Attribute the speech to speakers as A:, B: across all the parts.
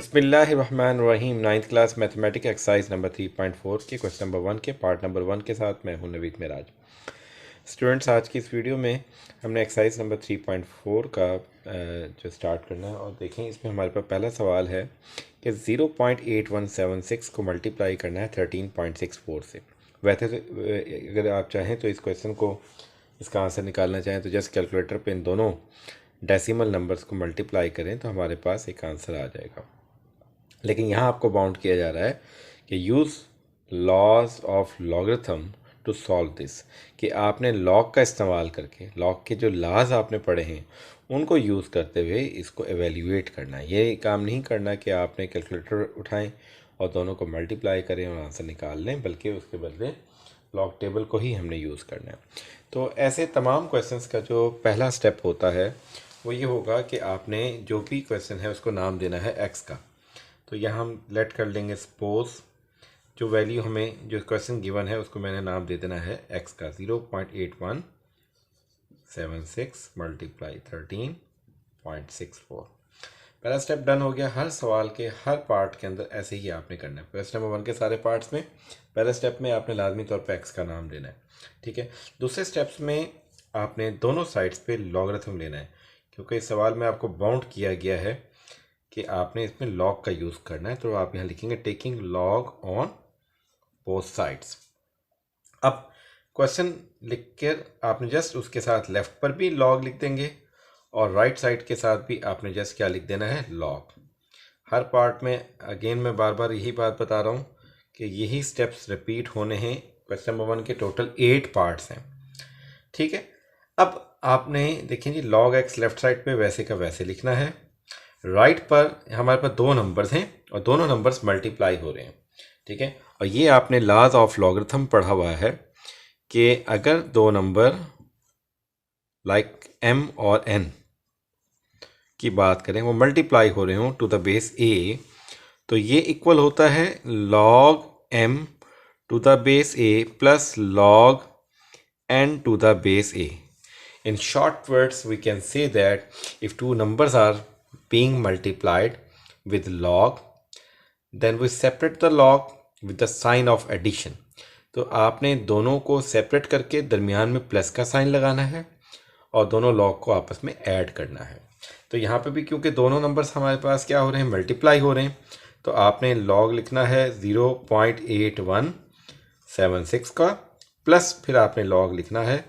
A: बिस्मिल्लाहिर्रहमानिर्रहीम। Ninth class mathematics exercise number 3.4 के question number 1 के पार्ट नंबर 1 के साथ मैं हूं नवीद मिराज। स्टूडेंट्स, आज की इस वीडियो में हमने एक्सरसाइज नंबर 3.4 का जो स्टार्ट करना है और देखें इसमें हमारे पास पहला सवाल है कि 0.8176 को मल्टीप्लाई करना है 13.64 से। वैसे अगर आप चाहें तो इस क्वेश्चन को इसका आंसर निकालना चाहें तो जस्ट कैलकुलेटर पे इन दोनों डेसिमल नंबर्स को मल्टीप्लाई करें तो हमारे पास एक आंसर आ जाएगा। लेकिन यहाँ आपको बाउंड किया जा रहा है कि use laws of logarithm to solve this, कि आपने लॉग का इस्तेमाल करके लॉग के जो लॉज आपने पढ़े हैं उनको यूज़ करते हुए इसको एवेल्यूएट करना है। ये काम नहीं करना कि आपने कैलकुलेटर उठाएं और दोनों को मल्टीप्लाई करें और आंसर निकाल लें, बल्कि उसके बदले लॉग टेबल को ही हमने यूज़ करना है। तो ऐसे तमाम क्वेश्चंस का जो पहला स्टेप होता है वो ये होगा कि आपने जो भी क्वेश्चन है उसको नाम देना है एक्स का। तो यहाँ हम लेट कर लेंगे सपोज जो वैल्यू हमें जो क्वेश्चन गिवन है उसको मैंने नाम दे देना है एक्स का 0.8176 मल्टीप्लाई 13.64। पहला स्टेप डन हो गया। हर सवाल के हर पार्ट के अंदर ऐसे ही आपने करना है। क्वेश्चन नंबर 1 के सारे पार्ट्स में पहले स्टेप में आपने लाजमी तौर पर एक्स का नाम देना है, ठीक है। दूसरे स्टेप्स में आपने दोनों साइड्स पे लॉगरिथम लेना है, क्योंकि इस सवाल में आपको बाउंड किया गया है कि आपने इसमें लॉग का यूज़ करना है। तो आप यहाँ लिखेंगे taking log on both sides. अब क्वेश्चन लिख कर आपने जस्ट उसके साथ लेफ्ट पर भी लॉग लिख देंगे और राइट साइड के साथ भी आपने जस्ट क्या लिख देना है, लॉग। हर पार्ट में अगेन मैं बार बार यही बात बता रहा हूँ कि यही स्टेप्स रिपीट होने हैं। क्वेश्चन नंबर 1 के टोटल 8 पार्ट्स हैं, ठीक है। अब आपने देखें जी, लॉग एक्स लेफ्ट साइड पे वैसे का वैसे लिखना है। राइट पर हमारे पास दो नंबर्स हैं और दोनों नंबर्स मल्टीप्लाई हो रहे हैं, ठीक है। और ये आपने लॉज ऑफ लॉगरिथम पढ़ा हुआ है कि अगर दो नंबर लाइक m और n की बात करें वो मल्टीप्लाई हो रहे हो टू द बेस a, तो ये इक्वल होता है log m to the base a plus log n to the base a। In short words, we can say that if two numbers are being multiplied with log, then we separate the log with the sign of addition। तो आपने दोनों को separate करके दरमियान में plus का sign लगाना है और दोनों लॉग को आपस में ऐड करना है। तो यहाँ पे भी क्योंकि दोनों नंबर्स हमारे पास क्या हो रहे हैं, मल्टीप्लाई हो रहे हैं, तो आपने लॉग लिखना है 0.8176 का प्लस फिर आपने लॉग लिखना है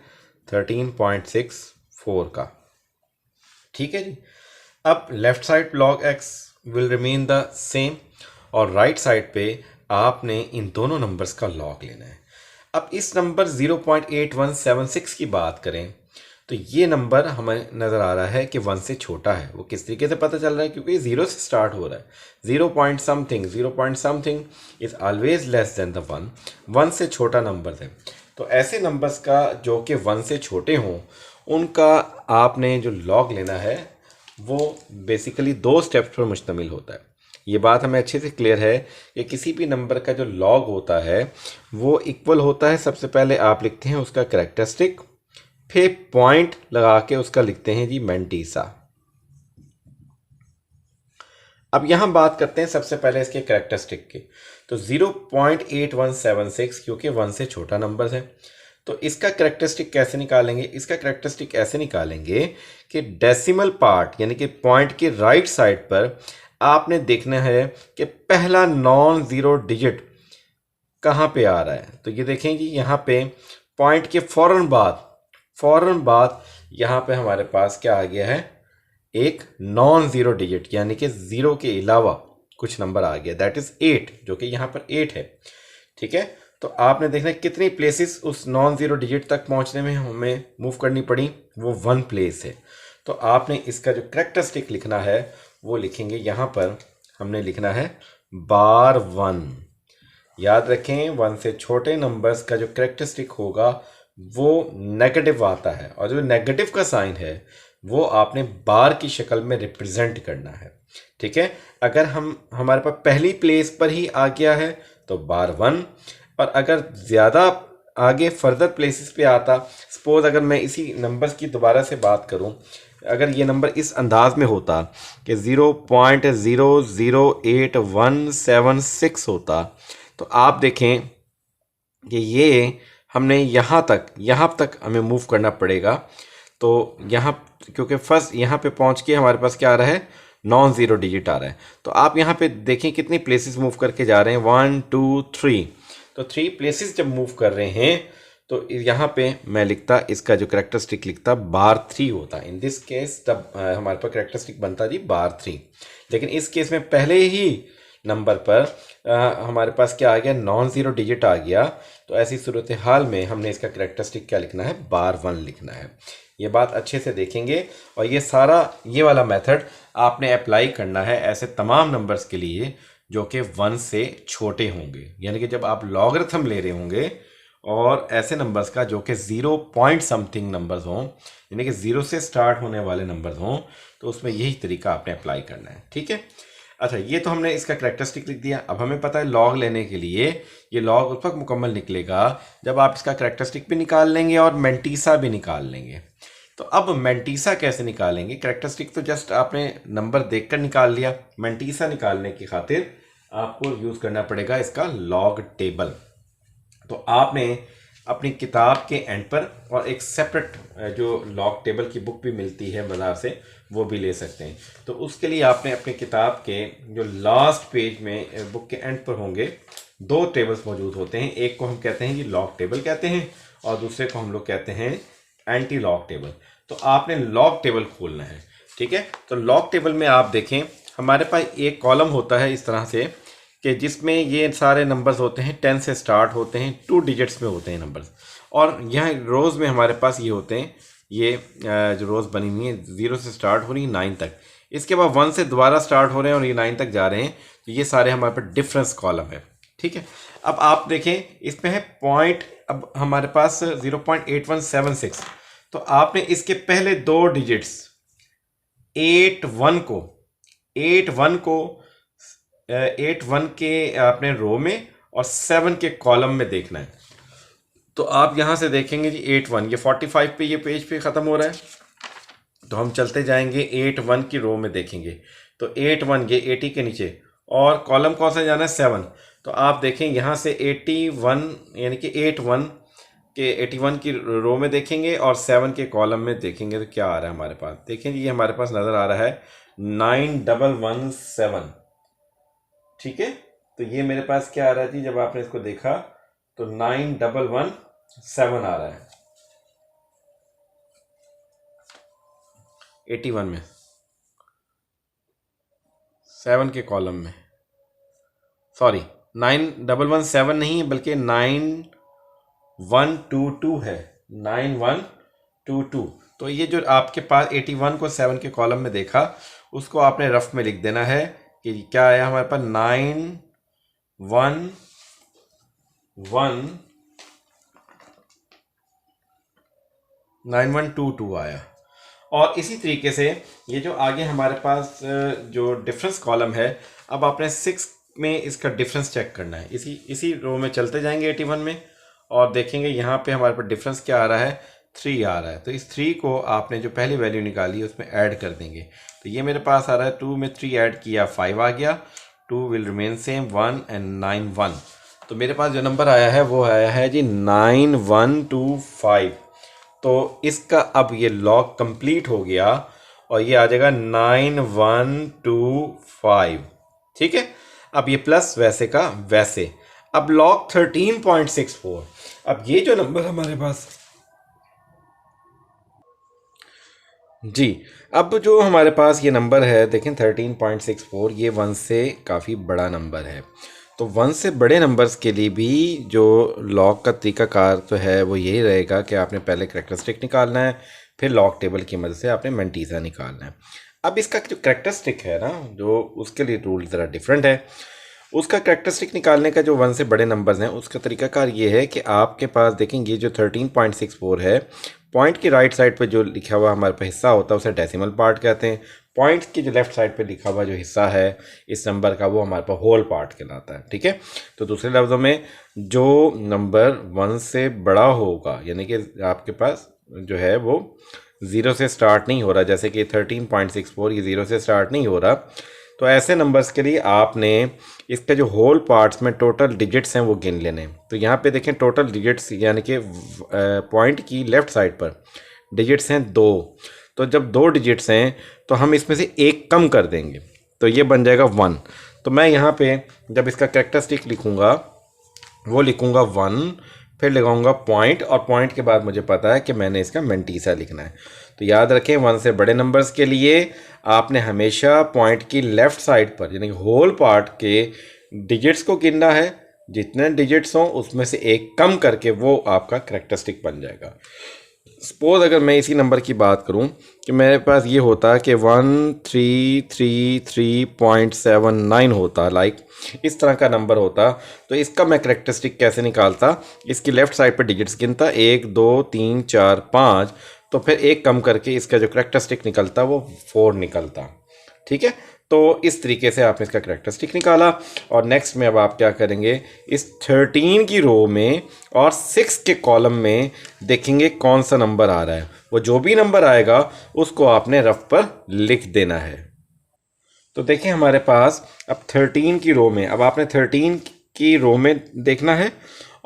A: 13.64 का, ठीक है जी। अब left side log x will remain the same और राइट साइड पे आपने इन दोनों नंबर्स का log लेना है। अब इस नंबर 0.8176 की बात करें तो ये नंबर हमें नज़र आ रहा है कि 1 से छोटा है। वो किस तरीके से पता चल रहा है, क्योंकि 0 से स्टार्ट हो रहा है। 0 point something is always less than the 1 से छोटा नंबर है। तो ऐसे नंबर्स का जो कि 1 से छोटे हों उनका आपने जो लॉग लेना है वो बेसिकली 2 स्टेप्स पर मुश्तमिल होता है। ये बात हमें अच्छे से क्लियर है कि किसी भी नंबर का जो लॉग होता है वो इक्वल होता है, सबसे पहले आप लिखते हैं उसका कैरेक्टरिस्टिक, फिर पॉइंट लगा के उसका लिखते हैं जी मैंटीसा। अब यहाँ बात करते हैं सबसे पहले इसके कैरेक्टरिस्टिक की। तो 0.8176 क्योंकि 1 से छोटा नंबर है, तो इसका कैरेक्टरिस्टिक कैसे निकालेंगे? इसका कैरेक्टरिस्टिक ऐसे निकालेंगे कि डेसिमल पार्ट यानी कि पॉइंट के राइट साइड पर आपने देखना है कि पहला नॉन ज़ीरो डिजिट कहाँ पे आ रहा है। तो ये देखें जी, यहाँ पे पॉइंट के फ़ौरन बाद यहाँ पे हमारे पास क्या आ गया है, एक नॉन ज़ीरो डिजिट यानी कि ज़ीरो के अलावा कुछ नंबर आ गया, दैट इज़ 8, जो कि यहाँ पर 8 है, ठीक है। तो आपने देखना कितनी प्लेसेस उस नॉन ज़ीरो डिजिट तक पहुँचने में हमें मूव करनी पड़ी, वो 1 प्लेस है। तो आपने इसका जो कैरेक्टरिस्टिक लिखना है वो लिखेंगे, यहाँ पर हमने लिखना है बार 1। याद रखें 1 से छोटे नंबर्स का जो कैरेक्टरिस्टिक होगा वो नेगेटिव आता है और जो नेगेटिव का साइन है वो आपने बार की शक्ल में रिप्रेजेंट करना है, ठीक है। अगर हमारे पास पहली प्लेस पर ही आ गया है तो बार 1, और अगर ज़्यादा आगे फर्दर प्लेसेस पे आता, सपोज अगर मैं इसी नंबर्स की दोबारा से बात करूं, अगर ये नंबर इस अंदाज में होता कि 0.008176 होता, तो आप देखें कि ये हमने यहाँ तक हमें मूव करना पड़ेगा। तो यहाँ क्योंकि फर्स्ट यहाँ पे पहुँच के हमारे पास क्या आ रहा है, नॉन ज़ीरो डिजिट आ रहा है। तो आप यहाँ पे देखें कितनी प्लेसेस मूव करके जा रहे हैं, 1 2 3। तो 3 प्लेसेस जब मूव कर रहे हैं तो यहाँ पे मैं लिखता, इसका जो करेक्टरिस्टिक लिखता बार 3 होता। इन दिस केस तब हमारे पास करेक्टरिस्टिक बनता जी बार 3। लेकिन इस केस में पहले ही नंबर पर हमारे पास क्या आ गया, नॉन ज़ीरो डिजिट आ गया। तो ऐसी सूरत हाल में हमने इसका करेक्टरिस्टिक क्या लिखना है, बार 1 लिखना है। ये बात अच्छे से देखेंगे और ये सारा ये वाला मेथड आपने अप्लाई करना है ऐसे तमाम नंबर्स के लिए जो कि 1 से छोटे होंगे। यानी कि जब आप लॉगरिथम ले रहे होंगे और ऐसे नंबर्स का जो कि 0 पॉइंट समथिंग नंबर्स हों, यानी कि 0 से स्टार्ट होने वाले नंबर्स हों, तो उसमें यही तरीका आपने अप्लाई करना है। ठीक है, अच्छा ये तो हमने इसका करेक्टरिस्टिक लिख दिया। अब हमें पता है लॉग लेने के लिए ये लॉग उस वक्त मुकम्मल निकलेगा जब आप इसका करेक्टरिस्टिक भी निकाल लेंगे और मेंटीसा भी निकाल लेंगे। तो अब मेंटीसा कैसे निकालेंगे, करेक्टरिस्टिक तो जस्ट आपने नंबर देखकर निकाल लिया। मेंटीसा निकालने की खातिर आपको यूज़ करना पड़ेगा इसका लॉग टेबल। तो आपने अपनी किताब के एंड पर और एक सेपरेट जो लॉग टेबल की बुक भी मिलती है बाज़ार से, वो भी ले सकते हैं। तो उसके लिए आपने अपने किताब के जो लास्ट पेज में बुक के एंड पर होंगे 2 टेबल्स मौजूद होते हैं। एक को हम कहते हैं जी लॉग टेबल कहते हैं और दूसरे को हम लोग कहते हैं एंटी लॉग टेबल। तो आपने लॉग टेबल खोलना है। ठीक है, तो लॉग टेबल में आप देखें हमारे पास एक कॉलम होता है इस तरह से कि जिसमें ये सारे नंबर्स होते हैं 10 से स्टार्ट होते हैं, 2 डिजिट्स में होते हैं नंबर्स। और यहाँ रोज़ में हमारे पास ये होते हैं, ये जो रोज़ बनी हुई है 0 से स्टार्ट हो रही है 9 तक, इसके बाद 1 से दोबारा स्टार्ट हो रहे हैं और ये 9 तक जा रहे हैं। तो ये सारे हमारे पास डिफरेंस कॉलम है। ठीक है, अब आप देखें इसमें है पॉइंट, अब हमारे पास 0.8176। तो आपने इसके पहले 2 डिजिट्स 8 1 के आपने रो में और 7 के कॉलम में देखना है। तो आप यहाँ से देखेंगे जी 8 1, ये 45 पे ये पेज पे ख़त्म हो रहा है। तो हम चलते जाएंगे 8 1 की रो में देखेंगे। तो 8 1 ये 80 के नीचे और कॉलम कौन सा जाना है, 7। तो आप देखें यहाँ से 81 यानी कि 8 1 के 81 की रो में देखेंगे और 7 के कॉलम में देखेंगे तो क्या आ रहा है हमारे पास। देखें ये हमारे पास नज़र आ रहा है 9117। ठीक है, तो ये मेरे पास क्या आ रहा है जी, जब आपने इसको देखा तो 9117 आ रहा है 81 में, 7 के कॉलम में। सॉरी 9117 नहीं है बल्कि 9122 है, 9122। तो ये जो आपके पास 81 को 7 के कॉलम में देखा उसको आपने रफ में लिख देना है कि क्या आया हमारे पास 9122 आया। और इसी तरीके से ये जो आगे हमारे पास जो डिफरेंस कॉलम है, अब आपने 6 में इसका डिफरेंस चेक करना है। इसी रो में चलते जाएंगे 81 में और देखेंगे यहाँ पे हमारे पास डिफरेंस क्या आ रहा है, 3 आ रहा है। तो इस 3 को आपने जो पहली वैल्यू निकाली उसमें ऐड कर देंगे। तो ये मेरे पास आ रहा है 2 में 3 ऐड किया 5 आ गया, 2 विल रिमेन सेम 1 एंड 9 1। तो मेरे पास जो नंबर आया है वो आया है जी 9125। तो इसका अब ये लॉग कंप्लीट हो गया और ये आ जाएगा 9125। ठीक है, अब ये प्लस वैसे का वैसे। अब लॉग 13.64। अब ये जो नंबर हमारे पास जी, अब जो हमारे पास ये नंबर है देखें 13.64, ये 1 से काफ़ी बड़ा नंबर है। तो 1 से बड़े नंबर्स के लिए भी जो लॉग का तरीकाकार तो है वो यही रहेगा कि आपने पहले करेक्टरिस्टिक निकालना है, फिर लॉग टेबल की मदद से आपने मेंटीसा निकालना है। अब इसका जो करेक्टरिस्टिक है ना, जो उसके लिए रूल ज़रा डिफरेंट है। उसका करेक्टरिस्टिक निकालने का जो 1 से बड़े नंबर्स हैं उसका तरीकाकार ये है कि आपके पास देखेंगे जो 13.64 है, पॉइंट की राइट साइड पे जो लिखा हुआ हमारे पास हिस्सा होता है उसे डेसिमल पार्ट कहते हैं। पॉइंट की जो लेफ्ट साइड पे लिखा हुआ जो हिस्सा है इस नंबर का वो हमारे पास होल पार्ट कहलाता है। ठीक है, तो दूसरे लफ्ज़ों में जो नंबर 1 से बड़ा होगा यानी कि आपके पास जो है वो ज़ीरो से स्टार्ट नहीं हो रहा, जैसे कि 13.64 ये ज़ीरो से स्टार्ट नहीं हो रहा, तो ऐसे नंबर्स के लिए आपने इसके जो होल पार्ट्स में टोटल डिजिट्स हैं वो गिन लेने। तो यहाँ पे देखें टोटल डिजिट्स यानी कि पॉइंट की लेफ़्ट साइड पर डिजिट्स हैं 2। तो जब 2 डिजिट्स हैं तो हम इसमें से एक कम कर देंगे, तो ये बन जाएगा 1। तो मैं यहाँ पे जब इसका कैरेक्टरिस्टिक लिखूँगा वो लिखूँगा 1, फिर लगाऊंगा पॉइंट, और पॉइंट के बाद मुझे पता है कि मैंने इसका मेंटीसा लिखना है। तो याद रखें 1 से बड़े नंबर्स के लिए आपने हमेशा पॉइंट की लेफ़्ट साइड पर यानी होल पार्ट के डिजिट्स को गिनना है, जितने डिजिट्स हों उसमें से एक कम करके वो आपका कैरेक्टरिस्टिक बन जाएगा। सपोज अगर मैं इसी नंबर की बात करूं कि मेरे पास ये होता कि 1333.79 होता, लाइक इस तरह का नंबर होता, तो इसका मैं कैरेक्टरिस्टिक कैसे निकालता, इसकी लेफ़्ट साइड पर डिजिट्स गिनता 1 2 3 4 5, तो फिर एक कम करके इसका जो कैरेक्टरिस्टिक निकलता वो 4 निकलता। ठीक है, तो इस तरीके से आपने इसका कैरेक्टरिस्टिक निकाला। और नेक्स्ट में अब आप क्या करेंगे, इस 13 की रो में और 6 के कॉलम में देखेंगे कौन सा नंबर आ रहा है, वो जो भी नंबर आएगा उसको आपने रफ पर लिख देना है। तो देखें हमारे पास अब 13 की रो में, अब आपने 13 की रो में देखना है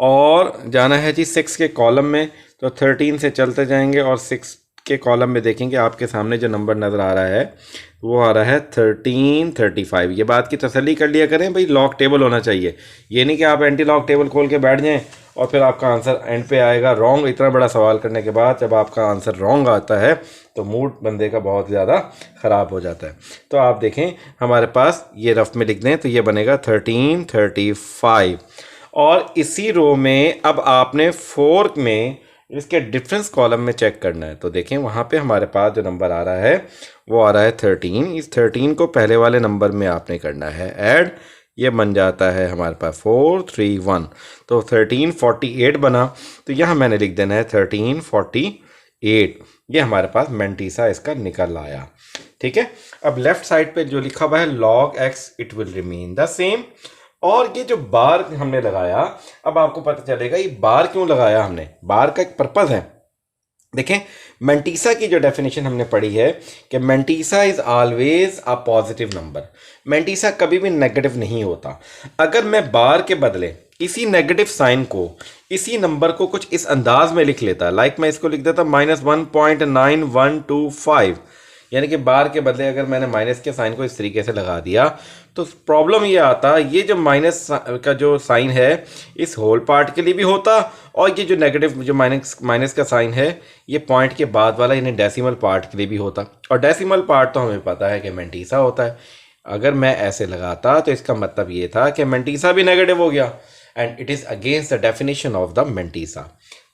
A: और जाना है जी 6 के कॉलम में। तो 13 से चलते जाएंगे और 6 के कॉलम में देखेंगे आपके सामने जो नंबर नज़र आ रहा है वो आ रहा है 1335। ये बात की तसल्ली कर लिया करें भाई, लॉक टेबल होना चाहिए, ये नहीं कि आप एंटी लॉक टेबल खोल के बैठ जाएं और फिर आपका आंसर एंड पे आएगा रॉन्ग। इतना बड़ा सवाल करने के बाद जब आपका आंसर रॉन्ग आता है तो मूड बंदे का बहुत ज़्यादा ख़राब हो जाता है। तो आप देखें हमारे पास ये रफ में लिख दें तो ये बनेगा 1335। और इसी रो में अब आपने 4 में इसके डिफरेंस कॉलम में चेक करना है। तो देखें वहाँ पे हमारे पास जो नंबर आ रहा है वो आ रहा है 13। इस 13 को पहले वाले नंबर में आपने करना है ऐड, ये बन जाता है हमारे पास 431, तो 1348 बना। तो यहाँ मैंने लिख देना है 1348, ये हमारे पास मेंटीसा इसका निकल आया। ठीक है, अब लेफ्ट साइड पे जो लिखा हुआ है log x it will remain the same. और ये जो बार हमने लगाया, अब आपको पता चलेगा ये बार क्यों लगाया हमने, बार का एक पर्पस है। देखें मेंटीसा की जो डेफिनेशन हमने पढ़ी है कि mantissa is always a positive number, mantissa कभी भी नेगेटिव नहीं होता। अगर मैं बार के बदले इसी नेगेटिव साइन को, इसी नंबर को कुछ इस अंदाज में लिख लेता, लाइक मैं इसको लिख देता -1.9125, यानी कि बार के बदले अगर मैंने माइनस के साइन को इस तरीके से लगा दिया तो प्रॉब्लम ये आता, ये जो माइनस का जो साइन है इस होल पार्ट के लिए भी होता, और ये जो नेगेटिव जो माइनस का साइन है ये पॉइंट के बाद वाला यानी डेसिमल पार्ट के लिए भी होता। और डेसिमल पार्ट तो हमें पता है कि मेंटीसा होता है। अगर मैं ऐसे लगाता तो इसका मतलब ये था कि मेंटीसा भी नेगेटिव हो गया and it is against the definition of the mantissa.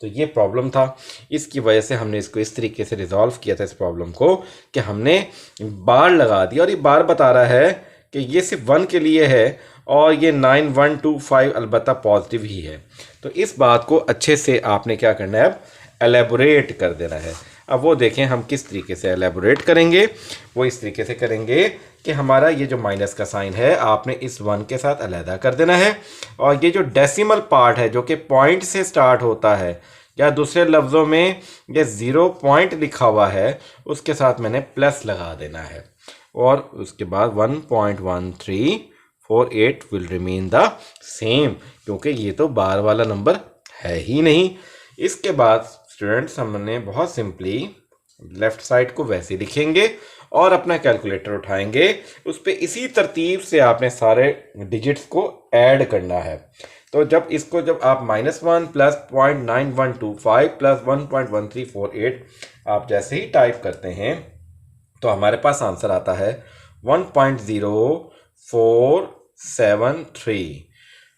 A: तो ये प्रॉब्लम था, इसकी वजह से हमने इसको इस तरीके से रिजॉल्व किया था इस प्रॉब्लम को कि हमने बार लगा दिया। और ये बार बता रहा है कि ये सिर्फ 1 के लिए है और ये 9125 अलबत्ता पॉजिटिव ही है। तो इस बात को अच्छे से आपने क्या करना है, अब एलेबोरेट कर देना है। अब वो देखें हम किस तरीके से एलेबोरेट करेंगे, वो इस तरीके से करेंगे कि हमारा ये जो माइनस का साइन है आपने इस 1 के साथ अलहदा कर देना है, और ये जो डेसिमल पार्ट है जो कि पॉइंट से स्टार्ट होता है, या दूसरे लफ्ज़ों में ये 0 पॉइंट लिखा हुआ है उसके साथ मैंने प्लस लगा देना है, और उसके बाद 1.1348 विल रिमेन द सेम, क्योंकि ये तो बार वाला नंबर है ही नहीं। इसके बाद स्टूडेंट्स हमने बहुत सिंपली लेफ़्ट साइड को वैसे लिखेंगे और अपना कैलकुलेटर उठाएंगे, उस पर इसी तरतीब से आपने सारे डिजिट्स को ऐड करना है। तो जब इसको जब आप -1 प्लस 0.9125 प्लस 1.1348 आप जैसे ही टाइप करते हैं तो हमारे पास आंसर आता है 1.0473।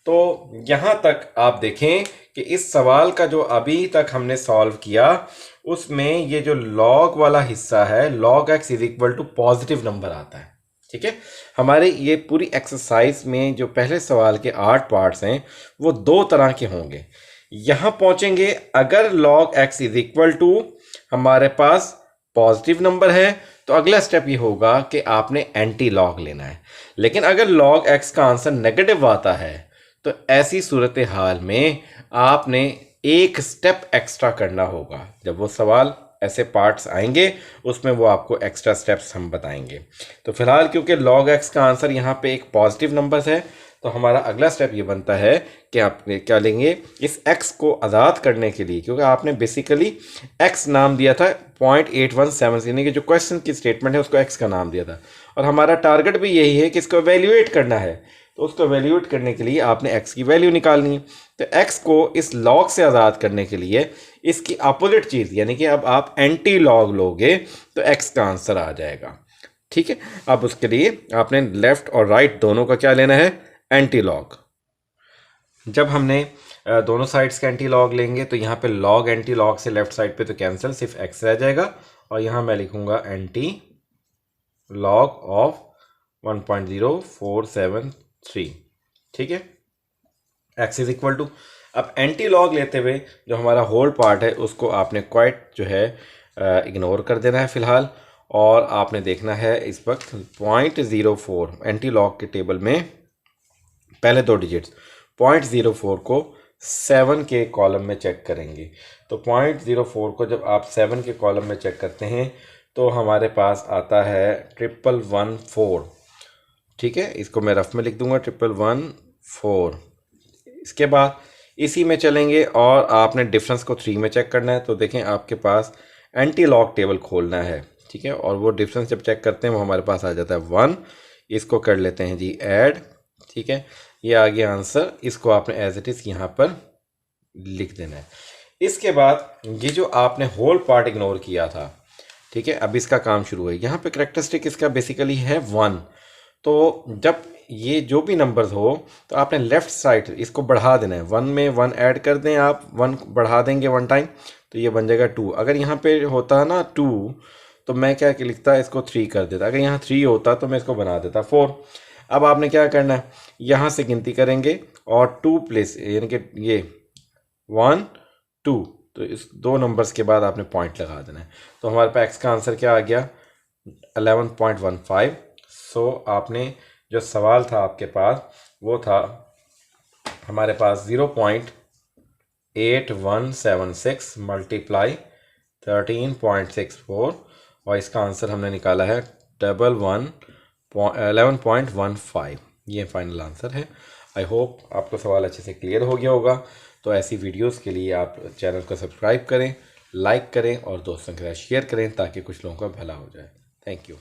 A: तो यहाँ तक आप देखें कि इस सवाल का जो अभी तक हमने सॉल्व किया उसमें ये जो लॉग वाला हिस्सा है log x is equal to positive number आता है। ठीक है, हमारे ये पूरी एक्सरसाइज में जो पहले सवाल के 8 पार्ट्स हैं वो 2 तरह के होंगे। यहाँ पहुँचेंगे अगर log x is equal to हमारे पास पॉजिटिव नंबर है तो अगला स्टेप ये होगा कि आपने एंटी लॉग लेना है। लेकिन अगर log x का आंसर नेगेटिव आता है तो ऐसी सूरत हाल में आपने एक स्टेप एक्स्ट्रा करना होगा। जब वो सवाल ऐसे पार्ट्स आएंगे उसमें वो आपको एक्स्ट्रा स्टेप्स हम बताएंगे। तो फिलहाल क्योंकि log x का आंसर यहाँ पे एक पॉजिटिव नंबर है, तो हमारा अगला स्टेप ये बनता है कि आप क्या लेंगे, इस x को आज़ाद करने के लिए, क्योंकि आपने बेसिकली x नाम दिया था 0.817, यानी कि जो क्वेश्चन की स्टेटमेंट है उसको x का नाम दिया था, और हमारा टारगेट भी यही है कि इसको एवेल्यूएट करना है। तो उसको एवेल्यूएट करने के लिए आपने x की वैल्यू निकालनी है। तो x को इस log से आज़ाद करने के लिए इसकी अपोजिट चीज़, यानी कि अब आप एंटी लॉग लोगे तो x का आंसर आ जाएगा। ठीक है, अब उसके लिए आपने लेफ्ट और राइट दोनों का क्या लेना है, एंटी लॉग। जब हमने दोनों साइड्स का एंटी लॉग लेंगे तो यहाँ पे लॉग एंटी लॉग से लेफ्ट साइड पे तो कैंसिल, सिर्फ x रह जाएगा, और यहाँ मैं लिखूंगा एंटी लॉग ऑफ 1.0473। ठीक है, x इज इक्वल टू, अब एंटी लॉग लेते हुए जो हमारा होल पार्ट है उसको आपने क्वाइट जो है इग्नोर कर देना है फिलहाल, और आपने देखना है इस वक्त 0.04 एंटी लॉग के टेबल में पहले दो डिजिट्स 0.04 को 7 के कॉलम में चेक करेंगे। तो 0.04 को जब आप 7 के कॉलम में चेक करते हैं तो हमारे पास आता है 1114। ठीक है, इसको मैं रफ में लिख दूंगा 1114। इसके बाद इसी में चलेंगे और आपने डिफरेंस को 3 में चेक करना है। तो देखें आपके पास एंटी लॉग टेबल खोलना है, ठीक है, और वो डिफरेंस जब चेक करते हैं वो हमारे पास आ जाता है 1। इसको कर लेते हैं जी ऐड। ठीक है, ये आ गया आंसर, इसको आपने एज इट इज़ यहाँ पर लिख देना है। इसके बाद ये जो आपने होल पार्ट इग्नोर किया था, ठीक है, अब इसका काम शुरू है। यहाँ पे करेक्टरिस्टिक इसका बेसिकली है 1। तो जब ये जो भी नंबर्स हो तो आपने लेफ्ट साइड इसको बढ़ा देना है, 1 में 1 ऐड कर दें, आप 1 बढ़ा देंगे 1 टाइम तो ये बन जाएगा 2। अगर यहाँ पे होता है ना 2 तो मैं क्या लिखता, इसको 3 कर देता। अगर यहाँ 3 होता तो मैं इसको बना देता 4। अब आपने क्या करना है, यहाँ से गिनती करेंगे और 2 प्लेस, यानी कि ये 1 2, तो इस दो नंबर्स के बाद आपने पॉइंट लगा देना है। तो हमारे पास x का आंसर क्या आ गया, 11.15। सो आपने जो सवाल था आपके पास वो था हमारे पास 0.8176 मल्टीप्लाई 13.64, और इसका आंसर हमने निकाला है 11.15। ये फाइनल आंसर है। आई होप आपको सवाल अच्छे से क्लियर हो गया होगा। तो ऐसी वीडियोस के लिए आप चैनल को सब्सक्राइब करें, लाइक करें और दोस्तों के साथ शेयर करें ताकि कुछ लोगों का भला हो जाए। Thank you.